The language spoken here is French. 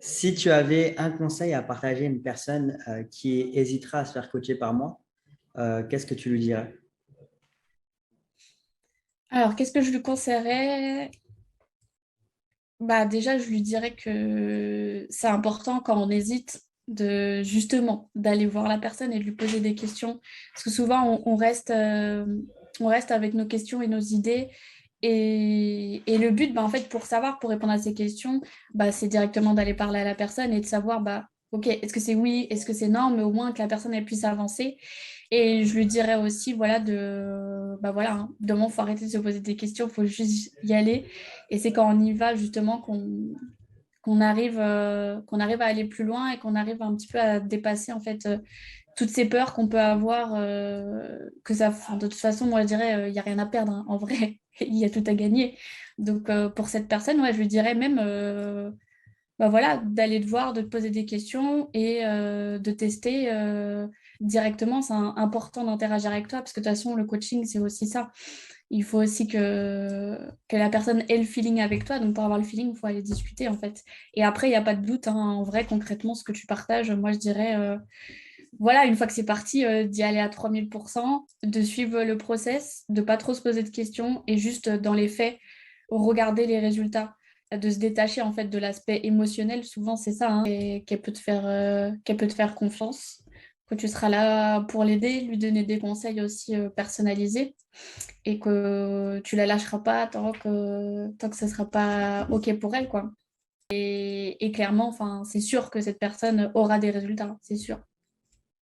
Si tu avais un conseil à partager à une personne qui hésitera à se faire coacher par moi, qu'est-ce que tu lui dirais? Alors, qu'est-ce que je lui conseillerais? Bah, déjà, je lui dirais que c'est important quand on hésite de justement d'aller voir la personne et de lui poser des questions. Parce que souvent, on reste avec nos questions et nos idées. Et le but, bah, en fait, pour savoir, pour répondre à ces questions, bah, c'est directement d'aller parler à la personne et de savoir, bah, OK, est-ce que c'est oui, est-ce que c'est non, mais au moins que la personne elle puisse avancer. Et je lui dirais aussi, voilà, bah voilà, hein, de moment, faut arrêter de se poser des questions, il faut juste y aller. Et c'est quand on y va justement qu'on arrive à aller plus loin et qu'on arrive un petit peu à dépasser en fait toutes ces peurs qu'on peut avoir. Enfin, de toute façon, moi je dirais, il n'y a rien à perdre, hein. En vrai, il y a tout à gagner. Donc pour cette personne, ouais, je lui dirais même bah voilà, d'aller te voir, de te poser des questions et de tester directement. C'est important d'interagir avec toi parce que de toute façon, le coaching, c'est aussi ça. Il faut aussi que la personne ait le feeling avec toi. Donc, pour avoir le feeling, il faut aller discuter, en fait. Et après, il n'y a pas de doute, hein. En vrai, concrètement, ce que tu partages, moi, je dirais, voilà, une fois que c'est parti, d'y aller à 3000%, de suivre le process, de pas trop se poser de questions et juste, dans les faits, regarder les résultats, de se détacher, en fait, de l'aspect émotionnel. Souvent, c'est ça, hein, et qu'elle peut te faire confiance, que tu seras là pour l'aider, lui donner des conseils aussi, personnalisés et que tu la lâcheras pas tant que ce sera pas OK pour elle, quoi. Et clairement, enfin, c'est sûr que cette personne aura des résultats, c'est sûr.